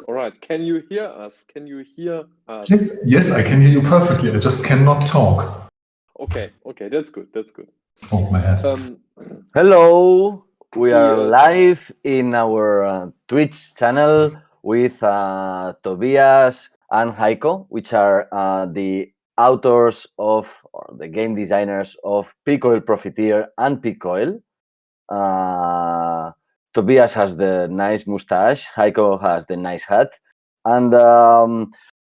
All right. Can you hear us? Can you hear us? Yes, I can hear you perfectly. I just cannot talk. Okay, that's good. That's good. Oh my head. Hello, we are live in our Twitch channel with Tobias and Heiko, which are the authors of, or the game designers of Peak Oil Profiteer and Peak Oil. Tobias has the nice mustache, Heiko has the nice hat, and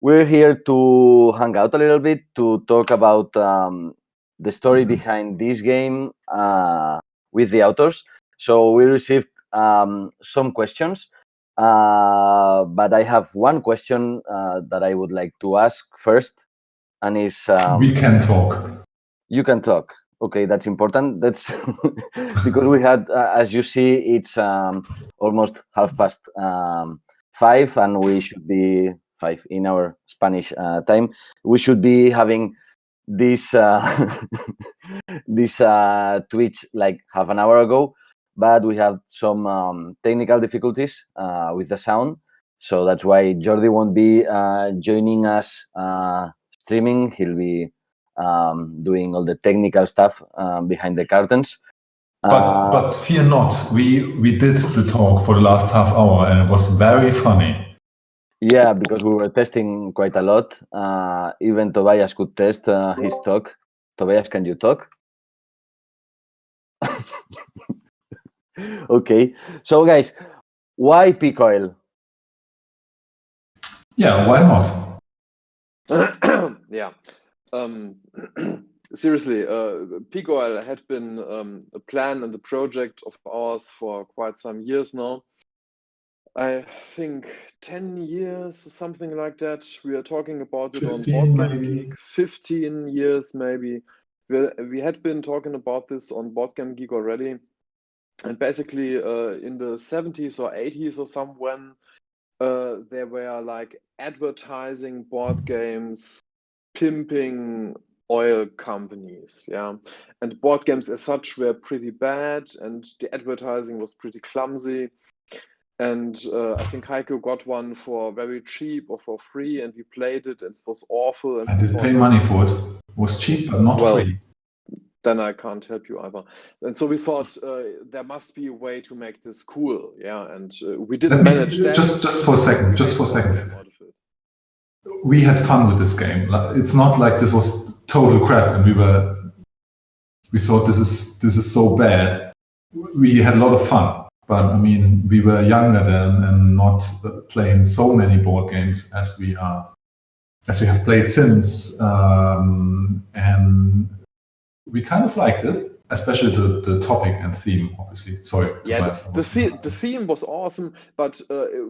we're here to hang out a little bit to talk about the story behind this game with the authors. So we received some questions, but I have one question that I would like to ask first, and is we can talk. You can talk. Okay, that's important. That's because we had, as you see, it's almost 5:30, and we should be 5 in our Spanish time. We should be having this this Twitch like half an hour ago, but we have some technical difficulties with the sound, so that's why Jordi won't be joining us streaming. He'll be doing all the technical stuff behind the curtains. But fear not, we did the talk for the last half hour, and it was very funny. Yeah, because we were testing quite a lot. Even Tobias could test his talk. Tobias, can you talk? Okay, so guys, why Peak Oil? Yeah, why not? Yeah. Seriously, Peak Oil had been a plan and a project of ours for quite some years now. I think 10 years, something like that. We are talking about it on Board Game Geek. 15 years maybe. We had been talking about this on Board Game Geek already. And basically in the 70s or 80s or somewhere, there were like advertising board games, pimping oil companies, yeah. And board games as such were pretty bad, and the advertising was pretty clumsy. And I think Heiko got one for very cheap or for free, and we played it, and it was awful. And I did pay money for it. It was cheap, but not free. Then I can't help you either. And so we thought there must be a way to make this cool, yeah. And we didn't manage that. Just for a second. We had fun with this game. It's not like this was total crap, and we thought this is so bad. We had a lot of fun, but I mean, we were younger then and not playing so many board games as we have played since, and we kind of liked it, especially the topic and theme, obviously. Sorry. Yeah, the theme was awesome, but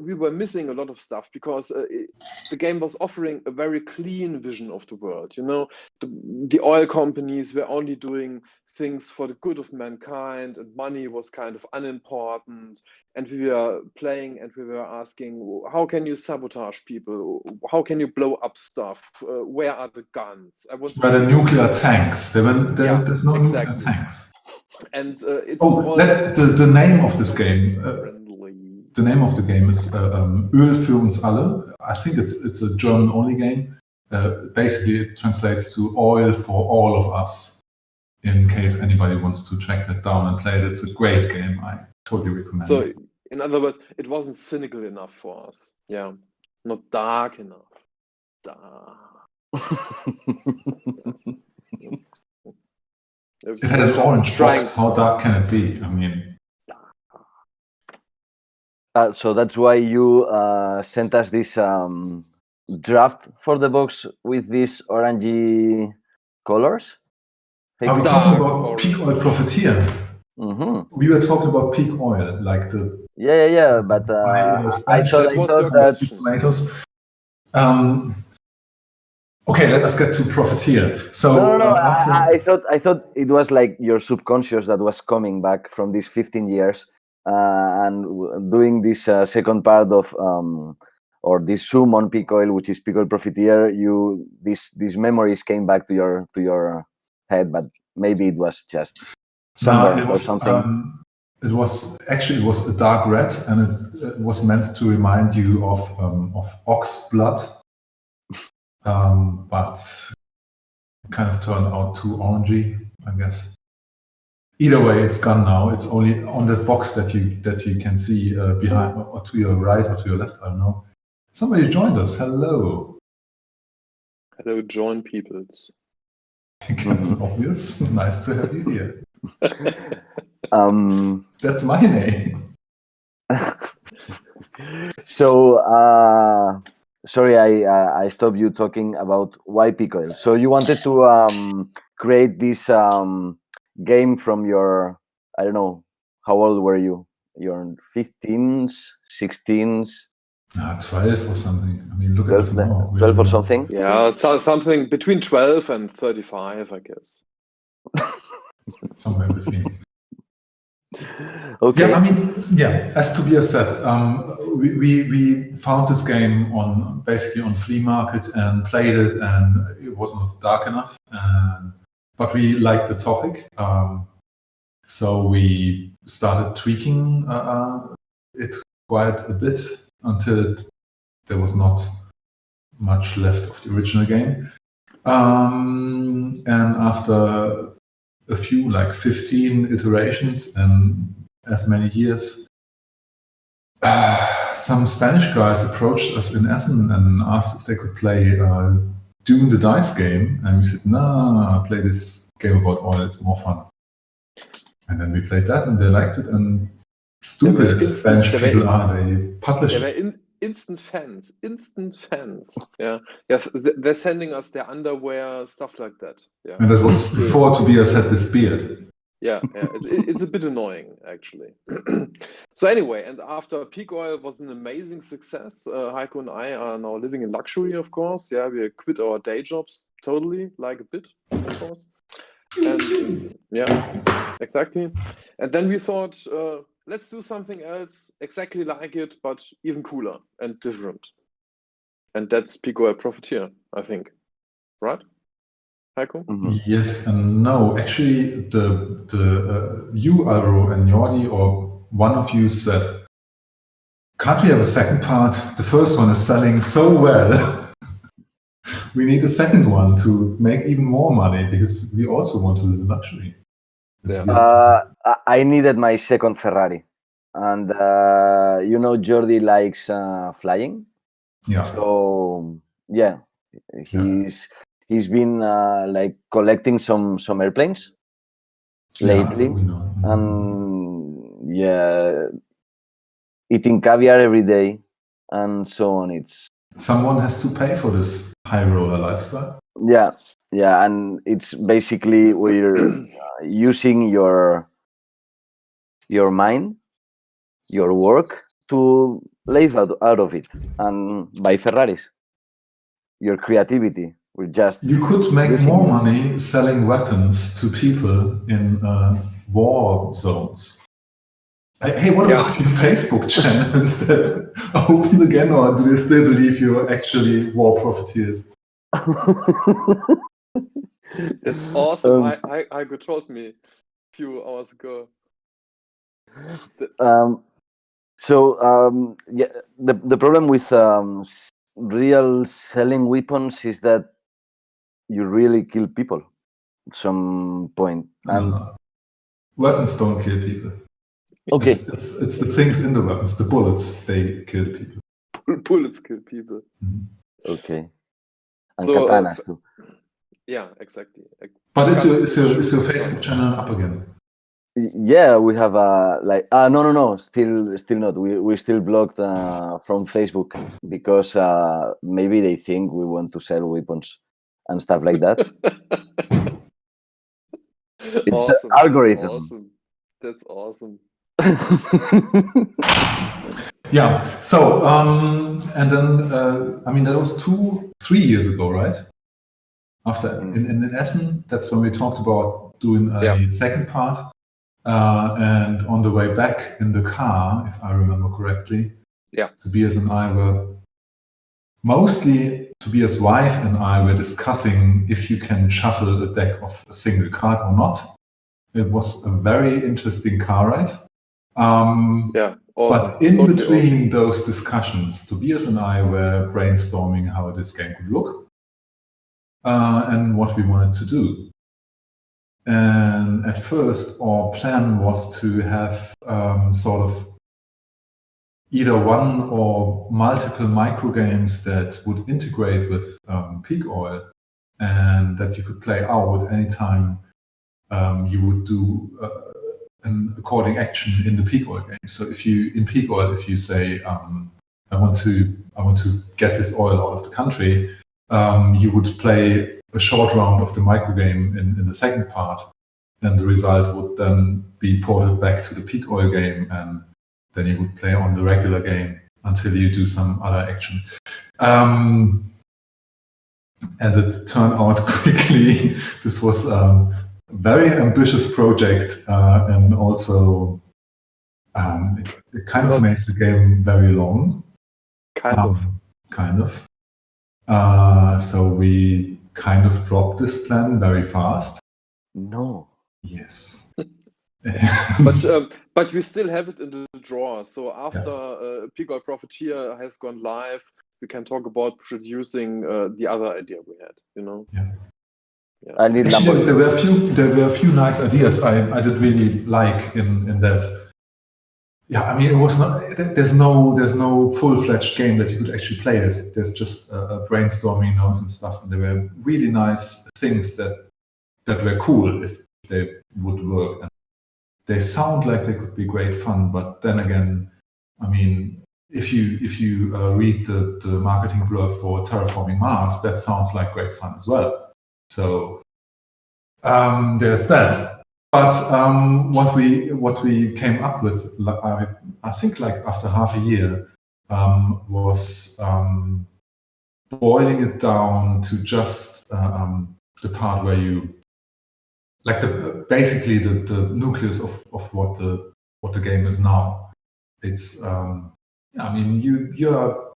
we were missing a lot of stuff because the game was offering a very clean vision of the world. You know, the oil companies were only doing things for the good of mankind, and money was kind of unimportant. And we were playing and we were asking, how can you sabotage people? How can you blow up stuff? Where are the guns? By the nuclear tanks. There's no nuclear tanks. And the name of this game. The name of the game is Öl für uns alle. I think it's a German-only game. Basically, it translates to oil for all of us. In case anybody wants to track that down and play it, it's a great game. I totally recommend it. So, in other words, it wasn't cynical enough for us. Yeah, not dark enough. It had an orange box. How dark can it be? I mean. So that's why you sent us this draft for the box with these orangey colors. Are we talking about Peak Oil Profiteer? We were talking about Peak Oil, like the... Yeah, but I thought that... Tomatoes. Okay, let us get to Profiteer. So no. I thought it was like your subconscious that was coming back from these 15 years and doing this second part of or this zoom on Peak Oil, which is Peak Oil Profiteer. These memories came back to your head, but maybe it was just sunburn or something. It was a dark red, and it was meant to remind you of ox blood, but it kind of turned out too orangey, I guess. Either way, it's gone now. It's only on that box that you can see behind, or to your right or to your left. I don't know. Somebody joined us. Hello. Hello, join peoples. Obvious. Nice to have you here. That's my name. So, sorry, I stopped you talking about why Peak Oil. So you wanted to create this game from your, I don't know, how old were you? Your 15s, 16s? 12 or something. I mean, look at us now. 12 or something? Yeah, something between 12 and 35, I guess. Somewhere in between. Okay. Yeah, I mean, yeah, as Tobias said, we found this game basically on flea market and played it, and it was not dark enough. But we liked the topic, so we started tweaking it quite a bit until there was not much left of the original game. And after a few, like 15 iterations and as many years, some Spanish guys approached us in Essen and asked if they could play Doom the Dice game. And we said, no, play this game about oil, it's more fun. And then we played that and they liked it. And stupid as Spanish people are, they published it. Instant fans. Yeah. Yes, they're sending us their underwear, stuff like that. Yeah. And that was before Tobias had this beard. Yeah. It's a bit annoying, actually. So anyway, and after Peak Oil was an amazing success, Heiko and I are now living in luxury, of course. Yeah, we quit our day jobs totally, like a bit, of course. And yeah, exactly. And then we thought, let's do something else exactly like it, but even cooler and different. And that's Peak Oil Profiteer, I think. Right, Heiko? Mm-hmm. Yes and no. Actually, you, Alvaro, and Jordi, or one of you said, can't we have a second part? The first one is selling so well. We need a second one to make even more money because we also want to live in luxury. Yeah. I needed my second Ferrari. And, Jordi likes flying. Yeah. So, yeah, he's been like collecting some airplanes lately. And, yeah, eating caviar every day and so on. Someone has to pay for this high roller lifestyle. Yeah, and it's basically we're using your mind, your work to live out of it and buy Ferraris. Your creativity, you could make more money selling weapons to people in war zones. Hey, what about your Facebook channel? Is that open again, or do they still believe you're actually war profiteers? That's awesome. Heiko told me a few hours ago. Yeah, the problem with real selling weapons is that you really kill people at some point. Weapons don't kill people. Okay. It's the things in the weapons, the bullets, they kill people. Bullets kill people. Mm-hmm. Okay. And katanas too. Yeah, exactly. But is your Facebook channel up again? Yeah, we have no, still not. We're still blocked from Facebook because maybe they think we want to sell weapons and stuff like that. It's awesome. The algorithm. That's awesome. Yeah. So and then that was 2-3 years ago, right? After in Essen, that's when we talked about doing a second part. And on the way back in the car, if I remember correctly, Tobias and I were mostly Tobias' wife and I were discussing if you can shuffle a deck of a single card or not. It was a very interesting car ride. Yeah, awesome. But in Totally between awesome. those discussions, Tobias and I were brainstorming how this game could look and what we wanted to do. And at first, our plan was to have sort of either one or multiple micro games that would integrate with Peak Oil and that you could play out anytime you would do an according action in the Peak Oil game. So if you in Peak Oil, if you say I want to get this oil out of the country, you would play a short round of the micro game in the second part, and the result would then be ported back to the Peak Oil game, and then you would play on the regular game until you do some other action. As it turned out quickly, this was a very ambitious project, and also it kind of made the game very long. Kind of. So we kind of dropped this plan very fast. No. Yes. But we still have it in the drawer. So after Peak Oil Profiteer has gone live, we can talk about producing the other idea we had. You know. Yeah. I need Actually, there were a few nice ideas I did really like in that. Yeah, I mean, it was not. There's no full-fledged game that you could actually play. There's just brainstorming notes and stuff, and there were really nice things that were cool if they would work. And they sound like they could be great fun, but then again, I mean, if you read the marketing blurb for Terraforming Mars, that sounds like great fun as well. So there's that. But what we came up with, I think, like after half a year, was boiling it down to just the part where you, like basically the nucleus of what the game is now. It's I mean, you're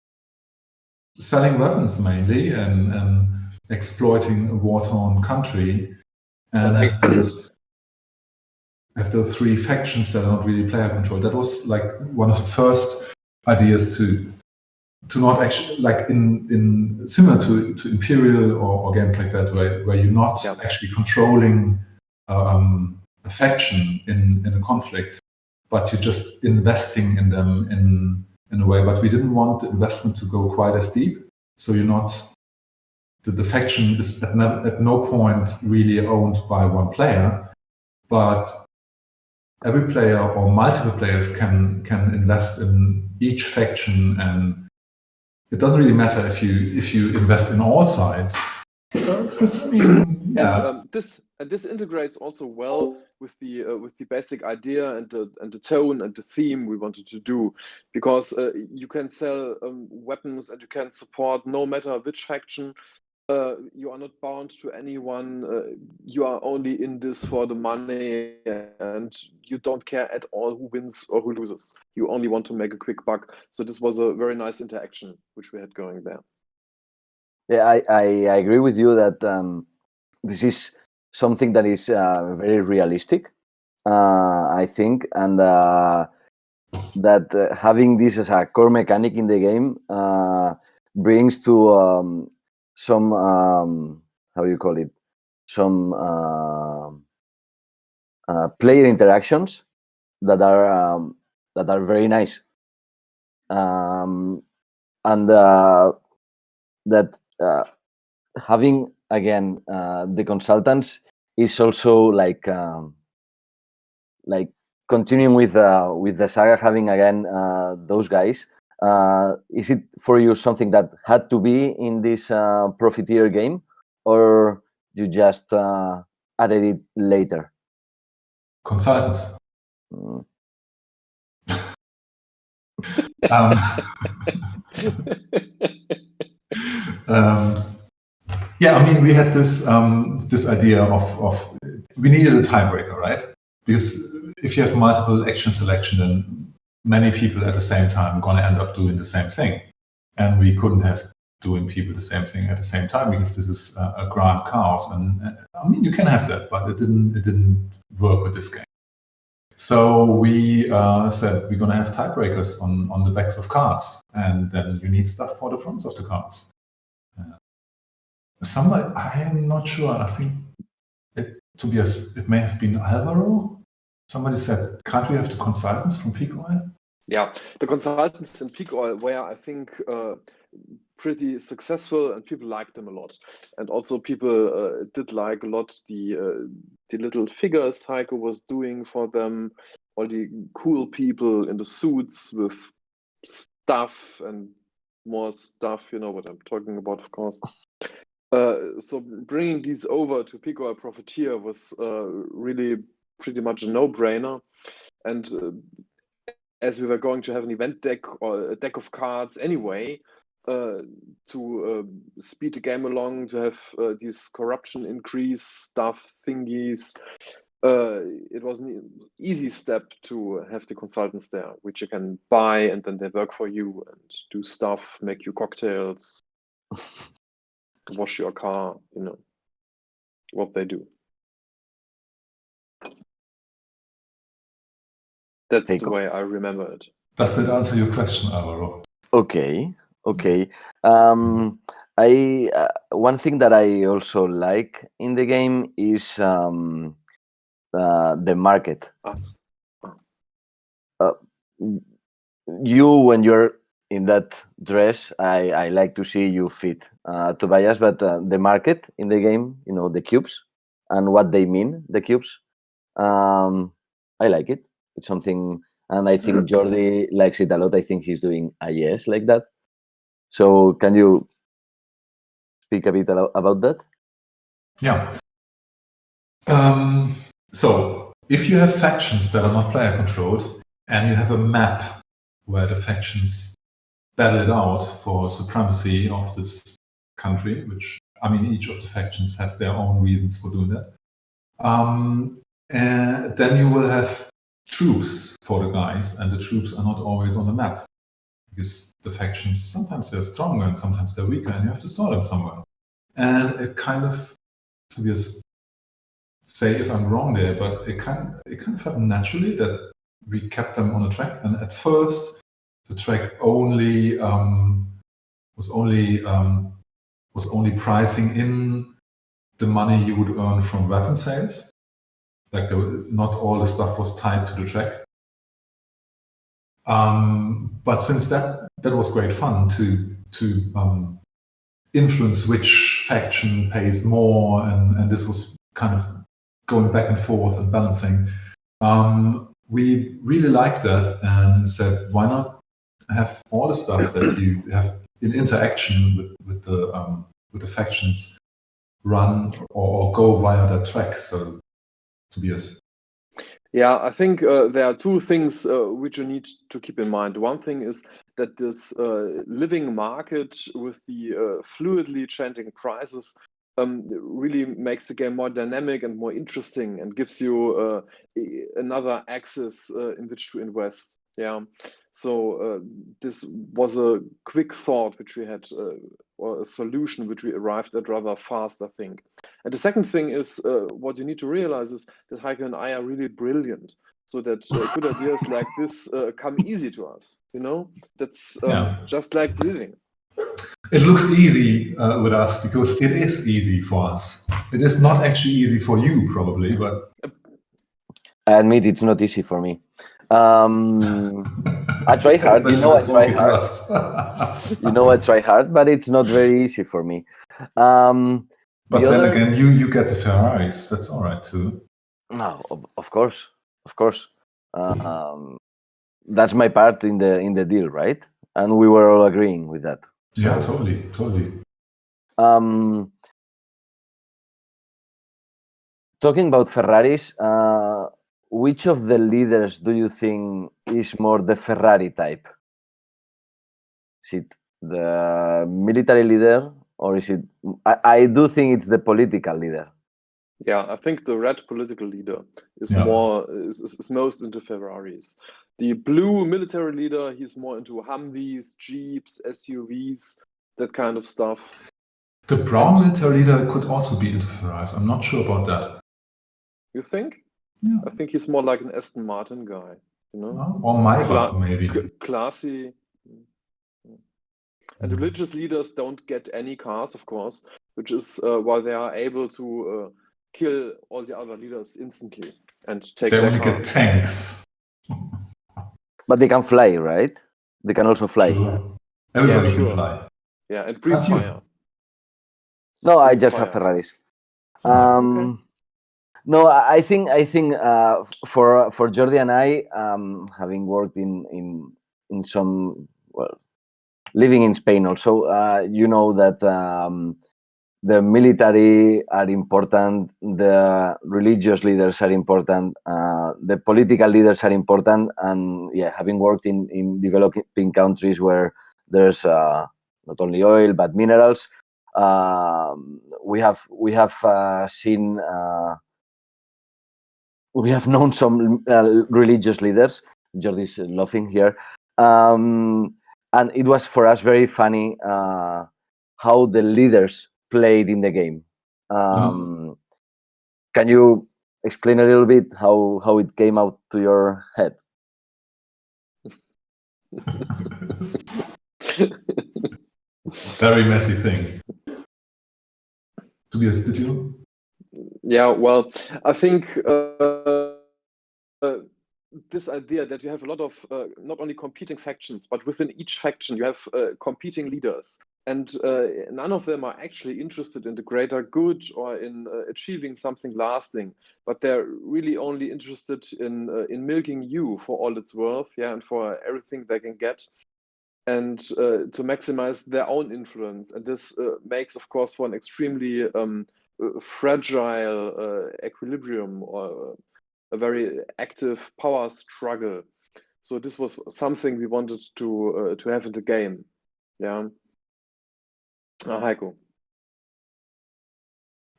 selling weapons mainly and exploiting a war-torn country, and have the three factions that are not really player controlled. That was like one of the first ideas to not actually, like in similar to Imperial or games like that, where you're not actually controlling a faction in a conflict, but you're just investing in them in a way. But we didn't want the investment to go quite as deep, so you're not. The faction is at no point really owned by one player, but every player or multiple players can invest in each faction, and it doesn't really matter if you invest in all sides. I mean, yeah. And this integrates also well with the basic idea and the tone and the theme we wanted to do, because you can sell weapons and you can support no matter which faction. You are not bound to anyone. You are only in this for the money, and you don't care at all who wins or who loses. You only want to make a quick buck. So this was a very nice interaction which we had going there. Yeah, I agree with you that this is something that is very realistic, I think, and that having this as a core mechanic in the game brings to some how you call it, some player interactions that are very nice, and that having again the consultants is also like continuing with the saga, having again those guys. Is it for you something that had to be in this Profiteer game, or you just added it later? Consultants. Yeah, I mean, we had this idea of we needed a tiebreaker, right? Because if you have multiple action selection, then many people at the same time are going to end up doing the same thing, and we couldn't have doing people the same thing at the same time because this is a grand chaos. And I mean, you can have that, but it didn't work with this game. So we said we're going to have tiebreakers on the backs of cards, and then you need stuff for the fronts of the cards. Somebody, I am not sure. I think Tobias, it may have been Alvaro. Somebody said, can't we have the consultants from Peak Oil? Yeah, the consultants in Peak Oil were, I think, pretty successful, and people liked them a lot. And also people did like a lot the little figures Heiko was doing for them, all the cool people in the suits with stuff and more stuff, you know what I'm talking about, of course. So bringing these over to Peak Oil Profiteer was really pretty much a no-brainer. And as we were going to have an event deck or a deck of cards anyway, to speed the game along, to have these corruption increase stuff thingies, it was an easy step to have the consultants there, which you can buy, and then they work for you and do stuff, make you cocktails, wash your car, you know, what they do. That's Heiko. the way I remember it. Does that answer your question, Alvaro? Okay. I one thing that I also like in the game is the market. Us. You, when you're in that dress, I like to see you fit, Tobias. But the market in the game, you know, the cubes and what they mean, the cubes. I like it. It's something, and I think Jordi likes it a lot. I think he's doing a yes like that. So can you speak a bit about that? Yeah. So if you have factions that are not player controlled, and you have a map where the factions battle it out for supremacy of this country, which, I mean, each of the factions has their own reasons for doing that, and then you will have troops for the guys, and the troops are not always on the map, because the factions, sometimes they're stronger and sometimes they're weaker, and you have to store them somewhere. And it kind of, Tobias, say if I'm wrong there, but it kind of happened naturally that we kept them on a track, and at first the track only was only pricing in the money you would earn from weapon sales. Like not all the stuff was tied to the track. But since that was great fun to influence which faction pays more, and this was kind of going back and forth and balancing. We really liked that and said, why not have all the stuff that you have in interaction with the factions run or go via that track? So, Tobias. Yeah, I think there are two things which you need to keep in mind. One thing is that this living market with the fluidly changing prices really makes the game more dynamic and more interesting, and gives you another axis in which to invest. Yeah, so this was a quick thought which we had, or a solution which we arrived at rather fast, I think. And the second thing is, what you need to realize is that Heiko and I are really brilliant, so that good ideas like this come easy to us. You know, that's just like breathing. It looks easy with us because it is easy for us. It is not actually easy for you, probably, but I admit it's not easy for me. I try hard, you know. I try hard. You know, I try hard, but it's not very easy for me. But then again, you get the Ferraris. That's all right too. No, of course. That's my part in the deal, right? And we were all agreeing with that. So, yeah, totally. Talking about Ferraris, which of the leaders do you think is more the Ferrari type? Is it the military leader, or is it? I do think it's the political leader. Yeah, I think the red political leader is is most into Ferraris. The blue military leader, he's more into Humvees, Jeeps, SUVs, that kind of stuff. The brown military leader could also be into Ferraris. I'm not sure about that. You think? Yeah. I think he's more like an Aston Martin guy, you know? Or Maybach, maybe. Classy. And religious leaders don't get any cars, of course, which is why they are able to kill all the other leaders instantly and take They their only cars. get tanks. But they can fly, right? They can also fly. Sure. Everybody Yeah, can sure. fly. Yeah, and breathe Can't you? fire. No, I Breathe just have fire. Ferraris. Okay. No, I think for Jordi and I, having worked in some, well, living in Spain also, you know that the military are important, the religious leaders are important, the political leaders are important, and yeah, having worked in developing countries where there's not only oil but minerals, we have seen. We have known some religious leaders. Jordi's laughing here, and it was for us very funny how the leaders played in the game. Can you explain a little bit how it came out to your head? Very messy thing. Tobias, did you? Yeah, well, I think this idea that you have a lot of not only competing factions, but within each faction you have competing leaders, and none of them are actually interested in the greater good or in achieving something lasting, but they're really only interested in milking you for all it's worth, yeah, and for everything they can get, and to maximize their own influence. And this makes, of course, for an extremely fragile equilibrium or a very active power struggle. So this was something we wanted to have in the game. Yeah. Heiko.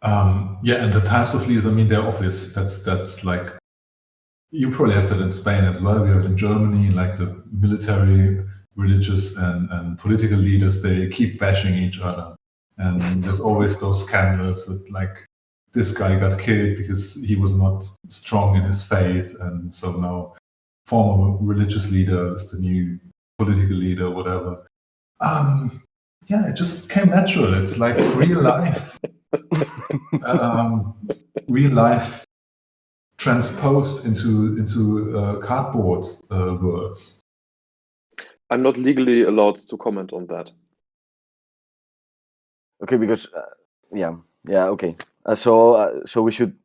Yeah, and the types of leaders, I mean, they're obvious. That's like, you probably have that in Spain as well. We have it in Germany, like the military, religious, and political leaders, they keep bashing each other. And there's always those scandals with, like, this guy got killed because he was not strong in his faith, and so now former religious leader is the new political leader, whatever. Yeah, it just came natural. It's like real life. Real life transposed into cardboard words. I'm not legally allowed to comment on that. Okay, because yeah, okay. So we should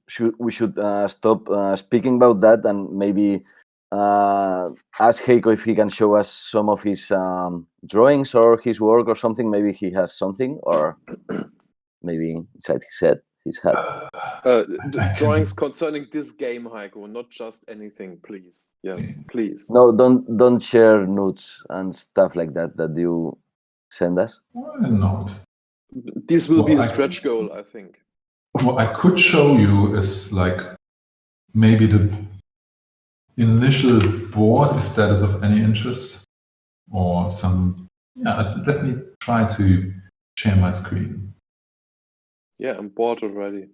stop speaking about that and maybe ask Heiko if he can show us some of his drawings or his work or something. Maybe he has something, or maybe inside his hat. Drawings concerning this game, Heiko, not just anything, please. Yeah, please. No, don't share notes and stuff like that you send us. Why not? This will be a stretch goal, I think. What I could show you is like maybe the initial board, if that is of any interest, or some. Yeah, let me try to share my screen. Yeah, I'm bored already.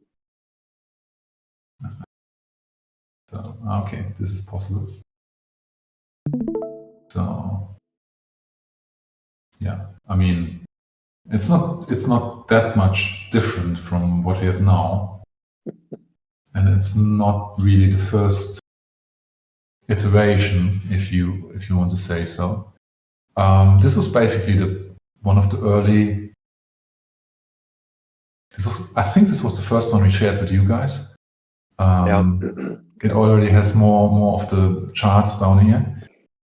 So, okay, this is possible. So, yeah, I mean, it's not that much different from what we have now, and it's not really the first iteration, if you want to say so. This was basically one of the early. I think this was the first one we shared with you guys. It already has more of the charts down here,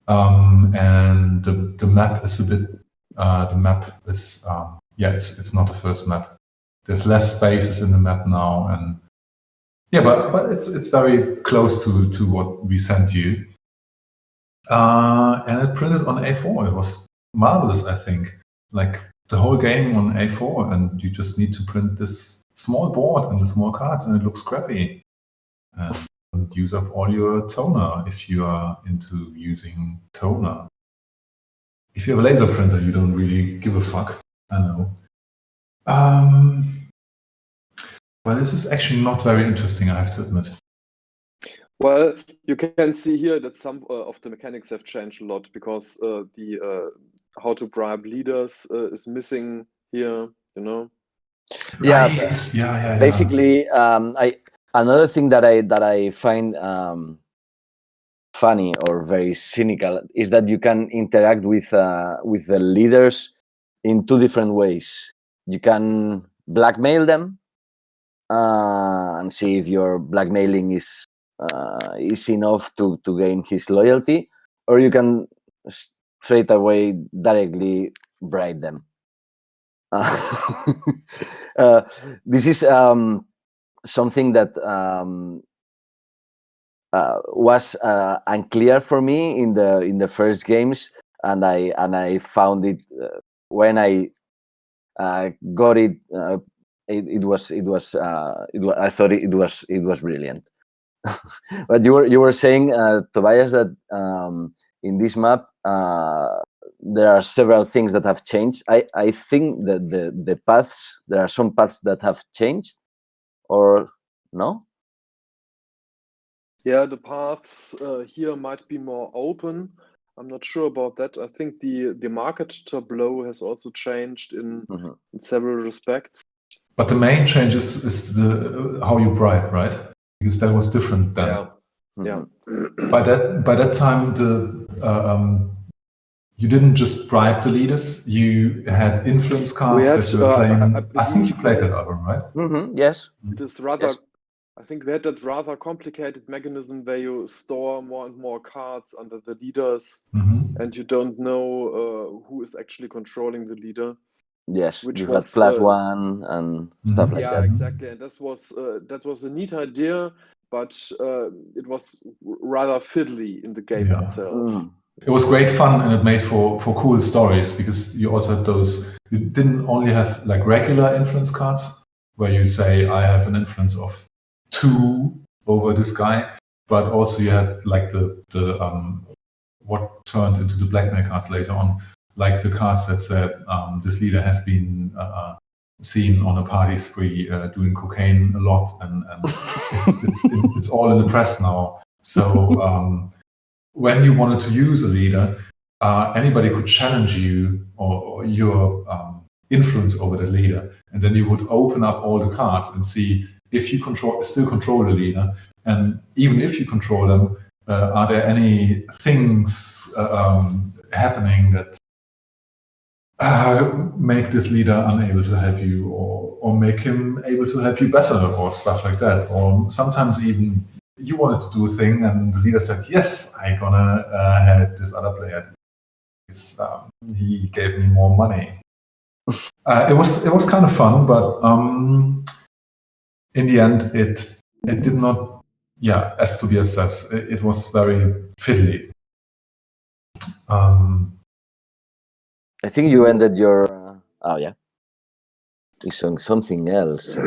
and the map is a bit. The map is it's not the first map. There's less spaces in the map now, and yeah, but it's very close to what we sent you. And it printed on A4. It was marvelous, I think. Like the whole game on A4, and you just need to print this small board and the small cards, and it looks crappy. And use up all your toner if you are into using toner. If you have a laser printer, you don't really give a fuck. I know. But this is actually not very interesting, I have to admit. Well, you can see here that some of the mechanics have changed a lot because the how to bribe leaders is missing here, you know. Yeah, Right. Yeah. basically, another thing that I find funny or very cynical is that you can interact with the leaders in two different ways. You can blackmail them and see if your blackmailing is enough to gain his loyalty, or you can straight away directly bribe them. This is something that was unclear for me in the first games, and I found it when I got it. It was I thought it was brilliant. But you were saying, Tobias, that in this map there are several things that have changed. I think that the paths, there are some paths that have changed, or no? Yeah, the paths here might be more open. I'm not sure about that. I think the market tableau has also changed in several respects. But the main change is the how you bribe, right? Because that was different then. Yeah. By that time, you didn't just bribe the leaders. You had influence cards that you were playing. I think you played that album, right? Yes. It is rather. Yes. I think we had that rather complicated mechanism where you store more and more cards under the leaders, and you don't know who is actually controlling the leader. Yes, which you was had +1 and stuff like that. Yeah, exactly. And that was a neat idea, but it was rather fiddly in the game itself. It was great fun, and it made for cool stories because you also had those. You didn't only have like regular influence cards where you say I have an influence of 2 over this guy, but also you had like the what turned into the blackmail cards later on, like the cards that said this leader has been seen on a party spree doing cocaine a lot, and it's all in the press now. So when you wanted to use a leader, anybody could challenge you or your influence over the leader, and then you would open up all the cards and see if you still control the leader, and even if you control them, are there any things happening that make this leader unable to help you, or make him able to help you better, or stuff like that. Or sometimes even you wanted to do a thing and the leader said, yes, I'm gonna help this other player because he gave me more money. It was kind of fun, but in the end it did not, as Tobias says, it was very fiddly. I think you ended your you're showing something else.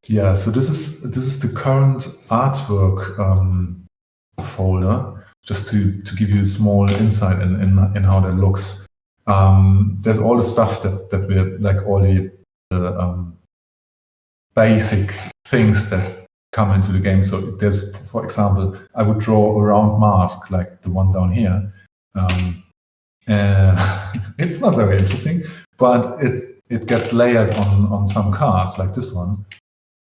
Yeah, so this is the current artwork folder, just to give you a small insight in how that looks. There's all the stuff that we're like, all the basic things that come into the game. So there's, for example, I would draw a round mask like the one down here. And it's not very interesting, but it gets layered on some cards like this one.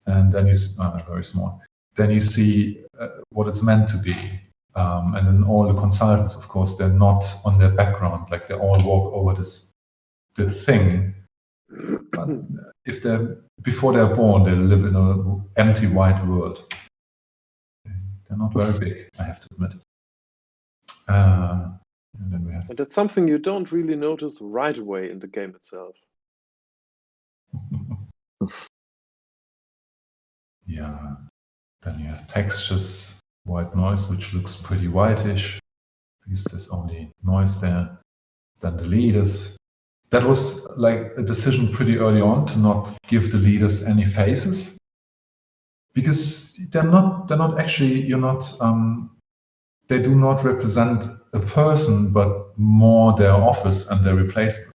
And then you see, very small. Then you see what it's meant to be. And then all the consultants, of course, they're not on their background. Like they all walk over the thing. But if before they're born, they live in an empty white world. They're not very big, I have to admit. And then we have. And that's something you don't really notice right away in the game itself. Yeah. Then you have textures, white noise, which looks pretty whitish because there's only noise there. Then the leaders. That was like a decision pretty early on to not give the leaders any faces, because they're not actually, they do not represent a person, but more their office and their replacement.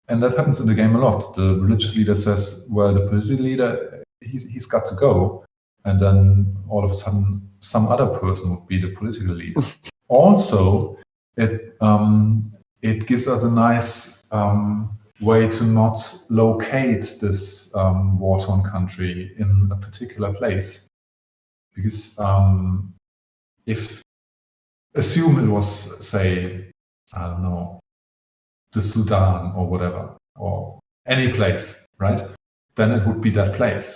And that happens in the game a lot. The religious leader says, well, the political leader, he's got to go. and then all of a sudden some other person would be the political leader. Also, it gives us a nice way to not locate this war-torn country in a particular place, because assume it was, say, I don't know, the Sudan or whatever, or any place, right? Then it would be that place.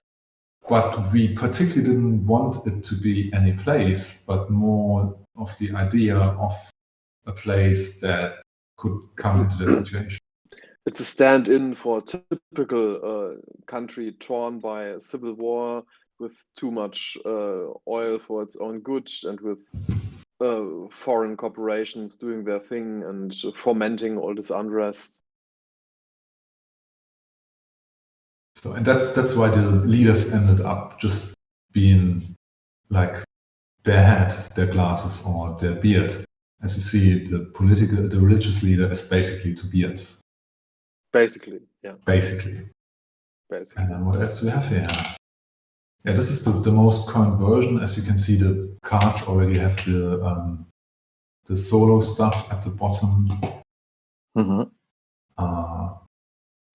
But we particularly didn't want it to be any place, but more of the idea of a place that could come into that situation. It's a stand-in for a typical country torn by a civil war, with too much oil for its own good, and with foreign corporations doing their thing and fomenting all this unrest. So, and that's why the leaders ended up just being like their hat, their glasses, or their beard. As you see, the religious leader is basically Tobias. Basically, yeah. Basically. Basically. And then what else do we have here? Yeah, this is the most current version. As you can see, the cards already have the solo stuff at the bottom. Mm-hmm.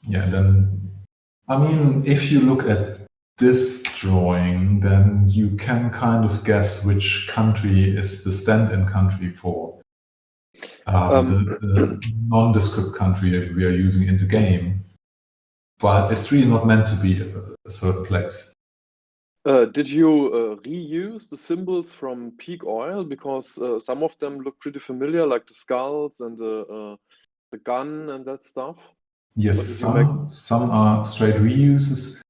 Yeah, and then, I mean, if you look at this drawing, then you can kind of guess which country is the stand-in country for the nondescript country that we are using in the game. But it's really not meant to be a certain place. Did you reuse the symbols from Peak Oil? Because some of them look pretty familiar, like the skulls and the gun and that stuff. Yes, some are straight reuses.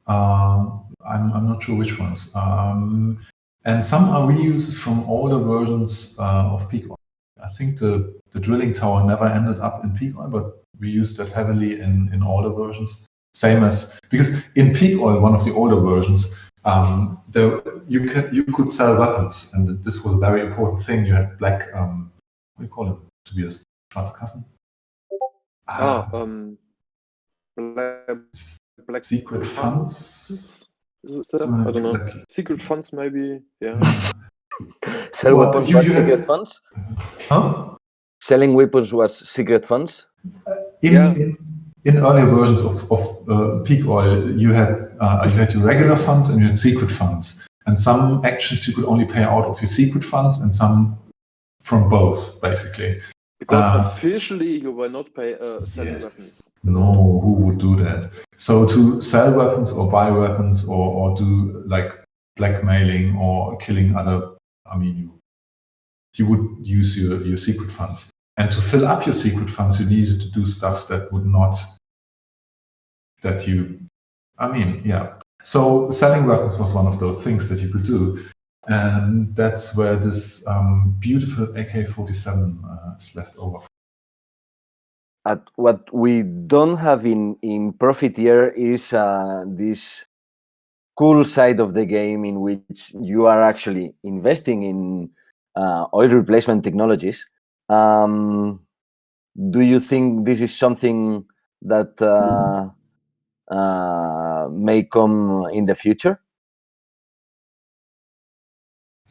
I'm not sure which ones. And some are reuses from older versions of Peak Oil. I think the drilling tower never ended up in Peak Oil, but we used that heavily in older versions. Same as, because in Peak Oil, one of the older versions, you could sell weapons, and this was a very important thing. You had black, what do you call it, Tobias? Schwarze Kassen? Black secret funds? Is that? I don't know. Secret funds, maybe. Yeah. Sell weapons was secret funds? Huh? Selling weapons was secret funds? In earlier versions of Peak Oil, you had your regular funds and you had secret funds. And some actions you could only pay out of your secret funds, and some from both, basically. Because officially you were not selling weapons. No, who would do that? So to sell weapons or buy weapons or do like blackmailing or killing other, I mean, you would use your secret funds. And to fill up your secret funds, you needed to do stuff that would not, So selling weapons was one of those things that you could do. And that's where this beautiful AK-47 is left over. What we don't have in Profiteer is this cool side of the game in which you are actually investing in oil replacement technologies. Do you think this is something that may come in the future?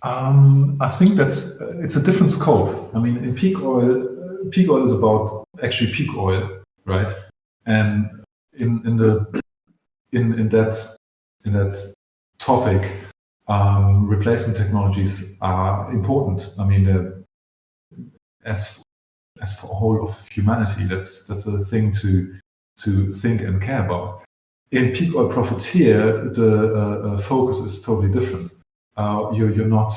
I think it's a different scope. I mean, in Peak Oil is about actually peak oil, right? And in that topic, replacement technologies are important. I mean, as for the whole of humanity, that's a thing to think and care about. In Peak Oil Profiteer, the focus is totally different. You're not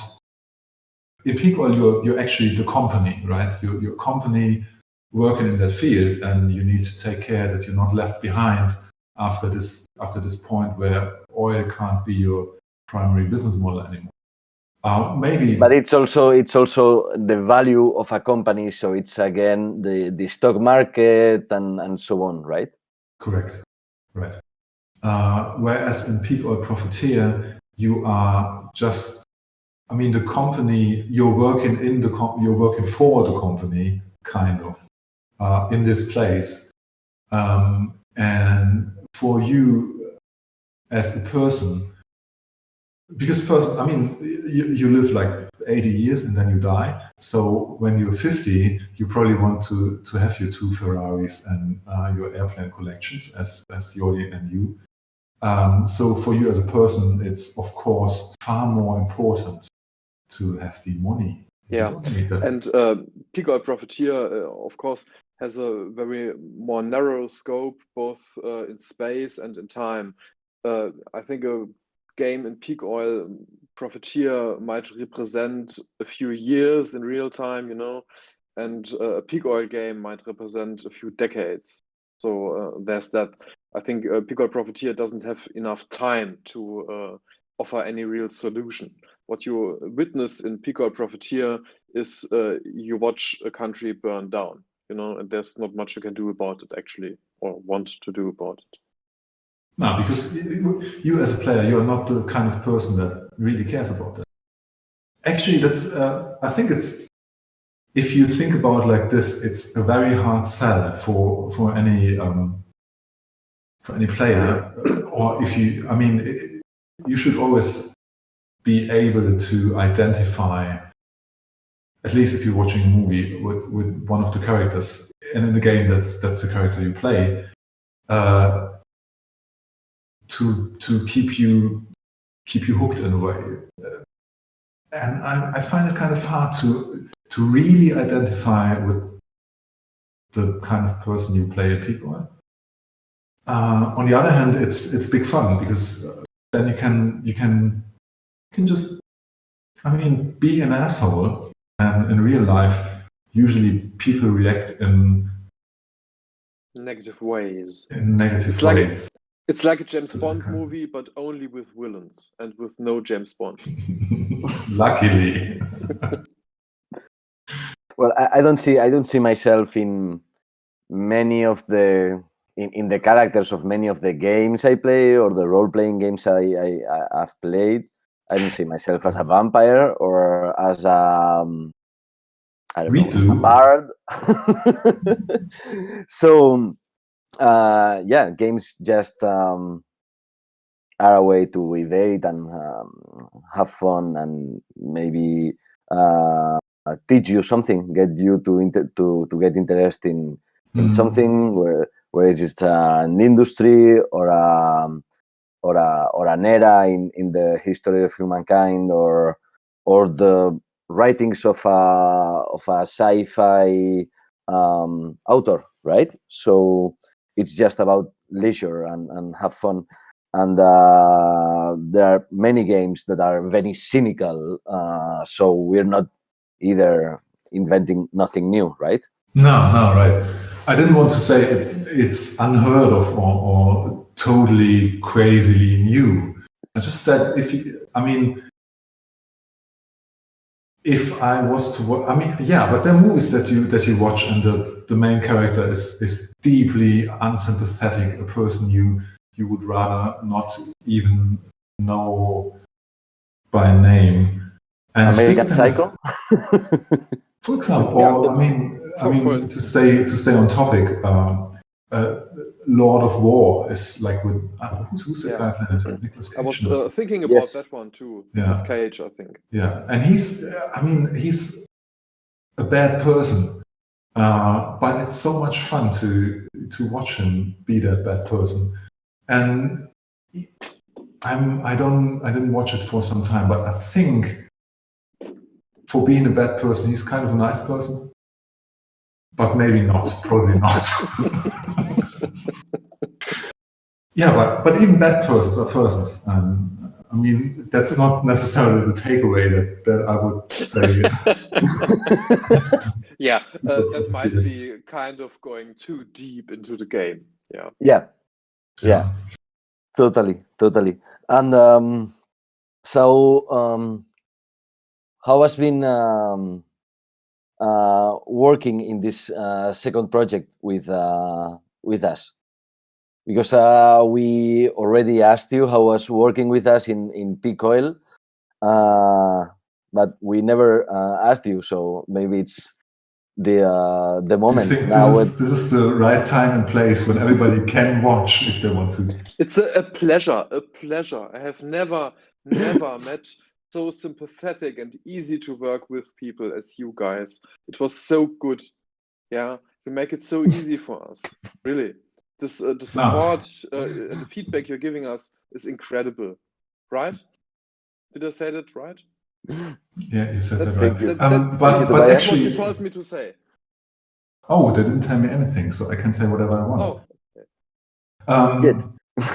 in Peak Oil. You're actually the company, right? You're a company working in that field, and you need to take care that you're not left behind after this point where oil can't be your primary business model anymore. Maybe, but it's also the value of a company. So it's again the stock market and so on, right? Correct, right. Whereas in Peak Oil Profiteer, you are just, I mean, the company, you're working for the company, kind of, in this place. And for you as a person, because you live like 80 years and then you die. So when you're 50, you probably want to have your 2 Ferraris and your airplane collections, as Yoli and you. So for you as a person, it's of course far more important to have the money. Yeah, and Peak Oil Profiteer, of course, has a very more narrow scope, both in space and in time. I think a game in Peak Oil Profiteer might represent a few years in real time, and a Peak Oil game might represent a few decades. So there's that. I think Peak Oil Profiteer doesn't have enough time to offer any real solution. What you witness in Peak Oil Profiteer is you watch a country burn down, and there's not much you can do about it, actually, or want to do about it. No, because you as a player, you're not the kind of person that really cares about that. Actually, that's I think it's, if you think about it like this, it's a very hard sell for any player. Or if you, you should always be able to identify, at least if you're watching a movie, with one of the characters, and in the game that's the character you play, to keep you hooked in a way. And I find it kind of hard to really identify with the kind of person you play at Peak Oil. On the other hand, it's big fun, because then you can just, be an asshole. And in real life, usually people react in negative ways. It's like a James Bond movie, but only with villains and with no James Bond. Luckily. Well, I don't see myself in many of the in the characters of many of the games I play, or the role-playing games I've played. I don't see myself as a vampire or as a a bard. So games just are a way to evade and have fun, and maybe teach you something, get you to get interested in something where it is an industry or an era in the history of humankind, or the writings of a sci-fi author, right? So it's just about leisure and have fun. And there are many games that are very cynical, so we're not either inventing nothing new, right? No, right. I didn't want to say it's unheard of or totally crazily new. I just said if I was to watch, but there are movies that you watch and the main character is deeply unsympathetic, a person you would rather not even know by name. And American Psycho, for example, to stay on topic, Lord of War is like with who's the guy playing it? Nicolas Cage. I was thinking about that one too. Nicolas Cage, I think. Yeah, and he's a bad person, but it's so much fun to watch him be that bad person. And I didn't watch it for some time, but I think for being a bad person, he's kind of a nice person. But maybe not, probably not. Yeah, but even bad persons are persons. That's not necessarily the takeaway that I would say. Yeah, that might be kind of going too deep into the game. Yeah. Totally. And how has been working in this second project with us? Because we already asked you how was working with us in Peak Oil, but we never asked you. So maybe it's the moment. Do you think this is the right time and place when everybody can watch if they want to? It's a pleasure. I have never never met so sympathetic and easy to work with people as you guys. It was so good. Yeah, you make it so easy for us. Really, this the support and the feedback you're giving us is incredible. Right? Did I say that right? Yeah, you said that Thank right. you. But that's actually, what you told me to say. oh, they didn't tell me anything, so I can say whatever I want. Oh, okay.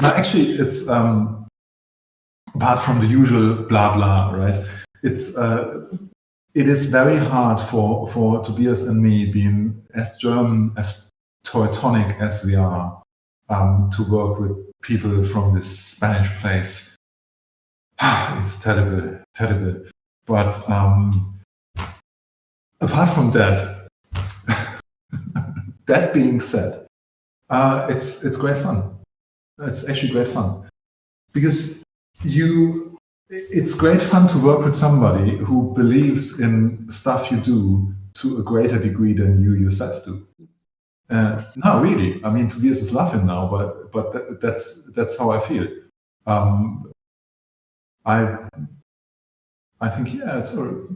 No, actually, it's apart from the usual blah blah, right? It is very hard for Tobias and me, being as German, as Teutonic as we are, to work with people from this Spanish place. It's terrible, terrible. But apart from that, that being said, it's great fun. It's actually great fun because it's great fun to work with somebody who believes in stuff you do to a greater degree than you yourself do. No, really. I mean, Tobias is laughing now, but that's how I feel. I think, yeah, it's the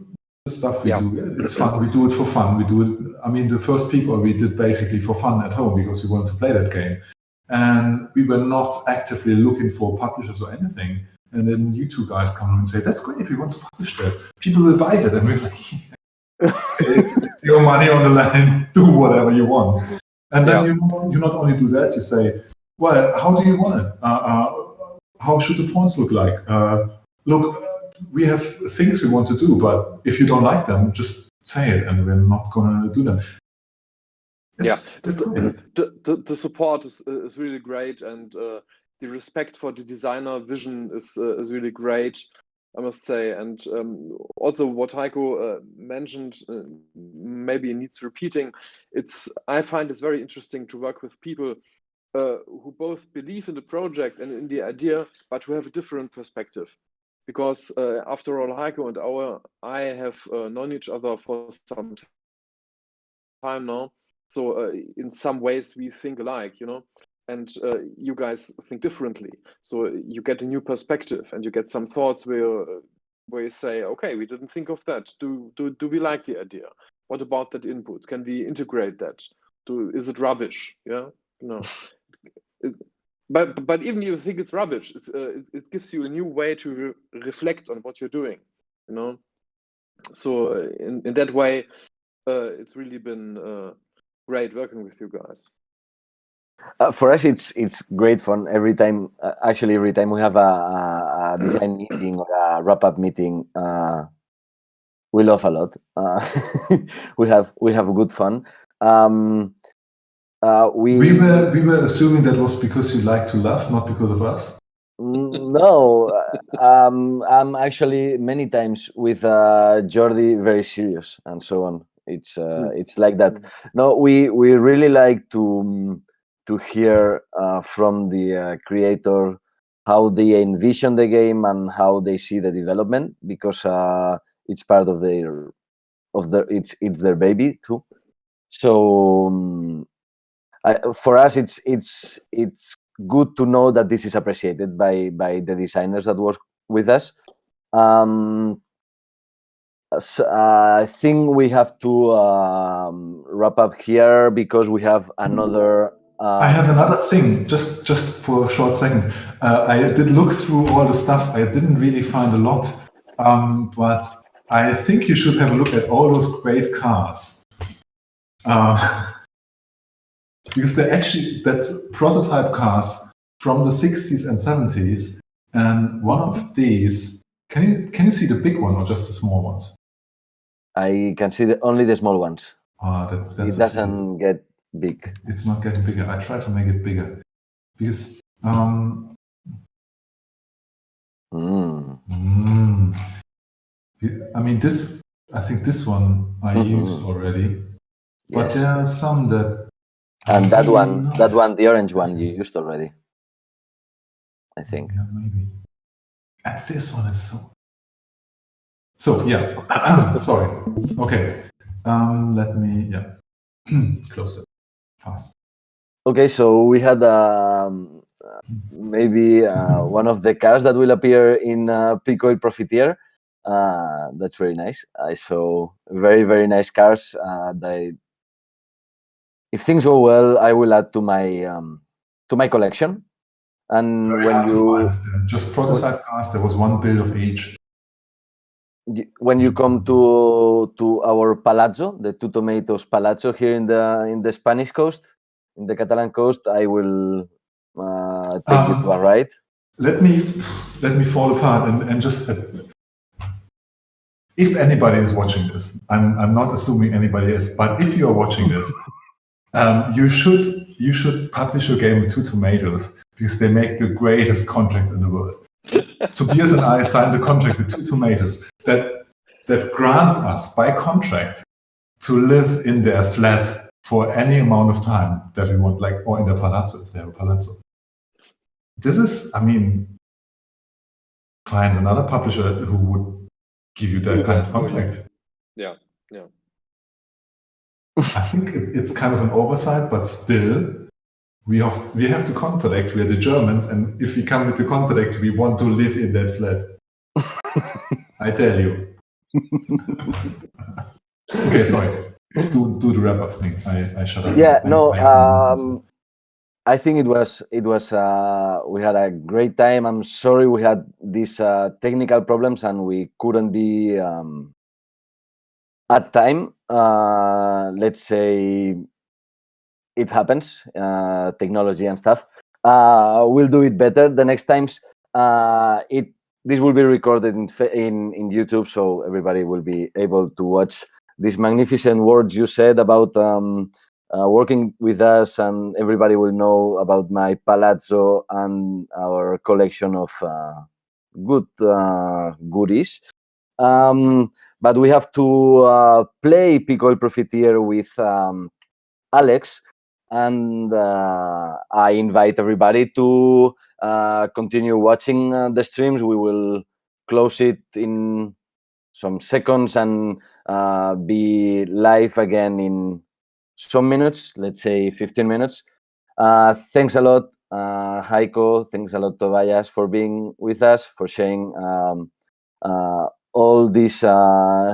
stuff we do. It's fun. We do it for fun. We do it. I mean, the first Peak Oil we did basically for fun at home because we wanted to play that game, and we were not actively looking for publishers or anything. And then you two guys come and say, "That's great. We want to publish that. People will buy it." And we're like, "It's your money on the line. Do whatever you want." And then you not only do that, you say, "Well, how do you want it? How should the points look like? Look, we have things we want to do, but if you don't like them, just say it, and we're not gonna do them." The support is really great, and the respect for the designer vision is really great, I must say. And also what Heiko mentioned, maybe it needs repeating. I find it's very interesting to work with people who both believe in the project and in the idea, but who have a different perspective. Because after all, Heiko and I have known each other for some time now. So in some ways we think alike, and you guys think differently. So you get a new perspective and you get some thoughts where you say, okay, we didn't think of that. Do we like the idea? What about that input? Can we integrate that? Is it rubbish? Yeah, But even if you think it's rubbish, it gives you a new way to reflect on what you're doing, So in that way, it's really been great working with you guys. For us, it's great fun every time. Actually, every time we have a design meeting or a wrap-up meeting, we laugh a lot. We have good fun. We were assuming that was because you like to laugh, not because of us. No, I'm actually many times with Jordi very serious and so on. It's like that. No, we really like to hear from the creator how they envision the game and how they see the development, because it's part of it's their baby too. So for us, it's good to know that this is appreciated by the designers that work with us. So, I think we have to wrap up here because we have another. I have another thing, just for a short second. I did look through all the stuff. I didn't really find a lot, but I think you should have a look at all those great cars. Because that's prototype cars from the 60s and 70s, and one of these, can you see the big one or just the small ones? I can see only the small ones. It doesn't get big. It's not getting bigger. I try to make it bigger because I mean, I think this one I used already, but there are some that. And that one, the orange one, you used already, I think. Yeah, maybe. And this one is so yeah. Sorry. Okay. Let me close it fast. Okay, so we had maybe one of the cars that will appear in Peak Oil Profiteer. That's very nice. I saw very, very nice cars. If things go well, I will add to my collection. And Very when hard to you find. Just prototype cars, there was one build of each. when you come to our palazzo, the Two Tomatoes Palazzo here in the Spanish coast, in the Catalan coast, I will take you to a ride. Let me fall apart and just if anybody is watching this, I'm not assuming anybody is, but if you are watching this, you should publish your game with Two Tomatoes because they make the greatest contracts in the world. Tobias and I signed a contract with Two Tomatoes that grants us by contract to live in their flat for any amount of time that we want, like, or in their palazzo if they have a palazzo. This is, I mean, find another publisher who would give you that kind of contract. Yeah. I think it's kind of an oversight, but still, we have the contract. We are the Germans, and if we come with the contract, we want to live in that flat. I tell you. Okay, sorry. Do the wrap up thing. I shut up. Yeah, I think it was we had a great time. I'm sorry we had these technical problems and we couldn't be at time. Let's say it happens, technology and stuff. We'll do it better the next times. This will be recorded in YouTube, so everybody will be able to watch these magnificent words you said about working with us, and everybody will know about my palazzo and our collection of good goodies. But we have to play Peak Oil Profiteer with Alex, and I invite everybody to continue watching the streams. We will close it in some seconds and be live again in some minutes, let's say 15 minutes. Thanks a lot, Heiko. Thanks a lot, Tobias, for being with us, for sharing all this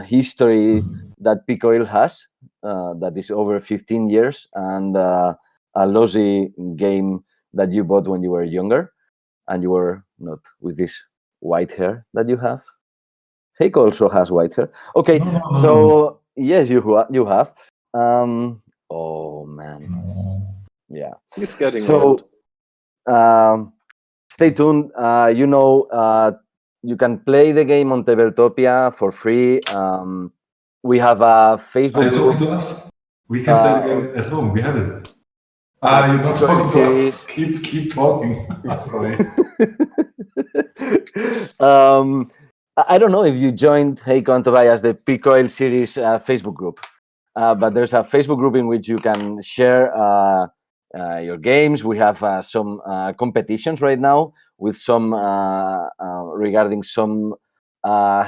history that Peak Oil has, that is over 15 years, and a lousy game that you bought when you were younger, and you were not with this white hair that you have. Heiko also has white hair. Okay, so yes, you have. Oh man, yeah. It's getting old. Stay tuned. You can play the game on Tabletopia for free. We have a Facebook. Are you talking to us? We can play the game at home. We have it. You're not talking to us. Keep talking. Sorry. I don't know if you joined Heiko and Tobias, the Peak Oil series Facebook group, but there's a Facebook group in which you can share your games. We have some competitions right now with some regarding some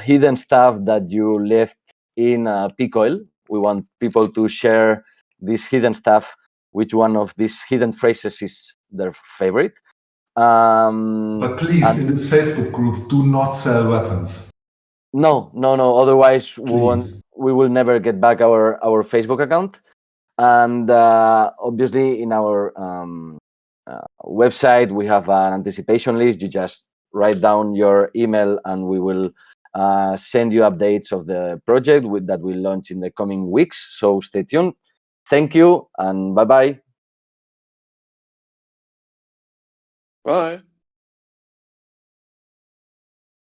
hidden stuff that you left in Peak Oil. We want people to share this hidden stuff. Which one of these hidden phrases is their favorite? But please, in this Facebook group, do not sell weapons. No. Otherwise, we will never get back our Facebook account. And obviously, in our website, we have an anticipation list. You just write down your email, and we will send you updates of the project that will launch in the coming weeks. So stay tuned. Thank you, and bye-bye. Bye.